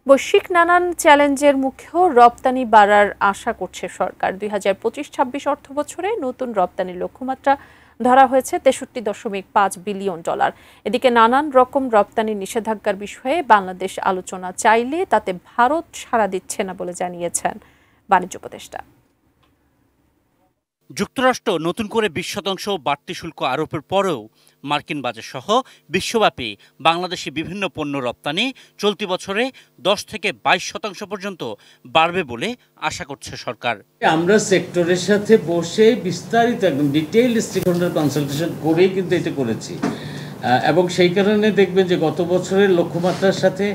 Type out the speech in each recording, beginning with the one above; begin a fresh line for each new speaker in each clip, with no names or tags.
বৈশ্বিক নানান চ্যালেঞ্জের মুখেও রপ্তানি বাড়ার আশা করছে সরকার। ২০২৫-২৬ অর্থবছরে নতুন রপ্তানির লক্ষ্যমাত্রা ধরা হয়েছে $৬৩.৫ বিলিয়ন। এদিকে নানান রকম রপ্তানি নিষেধাজ্ঞার বিষয়ে বাংলাদেশ আলোচনা চাইলে তাতে ভারত সাড়া দিচ্ছে না বলে জানিয়েছেন বাণিজ্য উপদেষ্টা।
যুক্তরাষ্ট্র নতুন করে 20% বাড়তি শুল্ক আরোপের পরেও মার্কিন বাজার সহ বিশ্বব্যাপী বাংলাদেশি বিভিন্ন পণ্য রপ্তানি চলতি বছরে 10 থেকে 22% পর্যন্ত বাড়বে বলে আশা করছে সরকার।
আমরা সেক্টরের সাথে বসে বিস্তারিত একদম ডিটেইল স্টেকহোল্ডার কনসালটেশন করেই কিন্তু এটা করেছি এবং সেই কারণে দেখবেন যে গত বছরের লক্ষ্যমাত্রার সাথে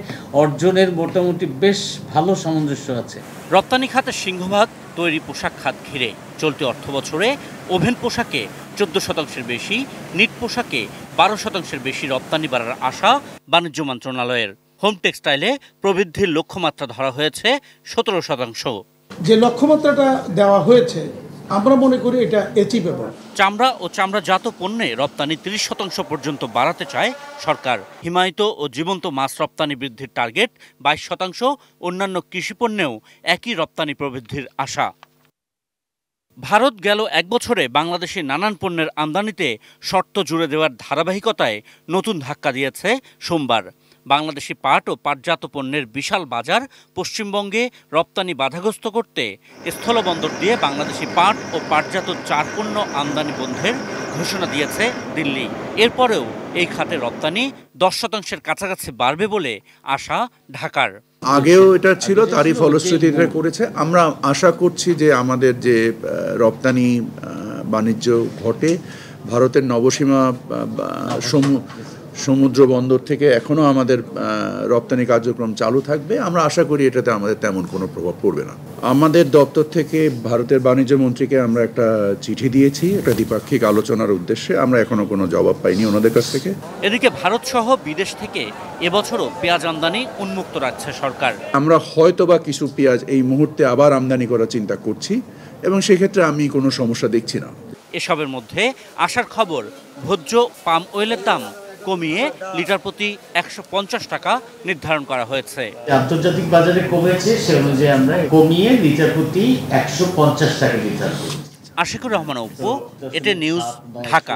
অর্জনের মোটামুটি বেশ ভালো সামঞ্জস্য আছে।
রপ্তানি খাতের সিংহভাগ তৈরি পোশাক খাত ঘিরে চলতি অর্থবছরে ওভেন পোশাকে 14% বেশি, নিট পোশাকে 12% বেশি রপ্তানি বাড়ার আশা বাণিজ্য মন্ত্রণালয়ের। হোম টেক্সটাইলে প্রবৃদ্ধির লক্ষ্যমাত্রা ধরা হয়েছে 17%।
যে লক্ষ্যমাত্রাটা দেওয়া হয়েছে আমরা মনে করি এটা অ্যাচিভেবল।
চামড়া ও চামড়াজাত পণ্যে রপ্তানি 30% পর্যন্ত বাড়াতে চায় সরকার। হিমায়িত ও জীবন্ত মাছ রপ্তানি বৃদ্ধির টার্গেট 22%। অন্যান্য কৃষিপণ্যেও একই রপ্তানি প্রবৃদ্ধির আশা। ভারত গেল এক বছরে বাংলাদেশের নানান পণ্যের আমদানিতে শর্ত জুড়ে দেওয়ার ধারাবাহিকতায় নতুন ধাক্কা দিয়েছে সোমবার। বাংলাদেশি পাট ও পাটজাত পণ্যের বিশাল বাজার পশ্চিমবঙ্গে রপ্তানি বাধাগ্রস্ত করতে স্থলবন্দর দিয়ে বাংলাদেশি পাট ও পাটজাত 4 পণ্য আমদানি বন্ধের ঘোষণা দিয়েছে দিল্লি। এরপরেও এই খাতে রপ্তানি 10%-এর কাছাকাছি বাড়বে বলে আশা ঢাকার।
আগেও এটা ছিল, তারই ফলশ্রুতিতে করেছে। আমরা আশা করছি যে আমাদের যে রপ্তানি বাণিজ্য ঘটে ভারতের নবসীমা সমুদ্র বন্দর থেকে এখনও আমাদের রপ্তানি কার্যক্রম চালু থাকবে। আমরা আশা করি এটাতে আমাদের তেমন কোনো প্রভাব পড়বে না। আমাদের দপ্তর থেকে ভারতের বাণিজ্য মন্ত্রীকে আমরা একটা চিঠি দিয়েছি, একটা দ্বিপাক্ষিক আলোচনার উদ্দেশ্যে। আমরা এখনো কোনো জবাব পাইনি ওনাদের কাছ থেকে।
এদিকে ভারত সহ বিদেশ থেকে এবছরও পেঁয়াজ আমদানি উন্মুক্ত রাখছে সরকার।
আমরা হয়তো বা কিছু পেঁয়াজ এই মুহূর্তে আবার আমদানি করার চিন্তা করছি এবং সেক্ষেত্রে আমি কোনো সমস্যা দেখছি না।
এসবের মধ্যে আসার খবর, ভোজ্য পাম অয়েলের দাম কমিয়ে লিটার প্রতি 150 টাকা নির্ধারণ করা হয়েছে।
আন্তর্জাতিক বাজারে কমেছে, সে অনুযায়ী আমরা কমিয়ে লিটার প্রতি 150 টাকা নির্ধারণ করেছি।
আশিকুর রহমান অপু, এটি নিউজ, ঢাকা।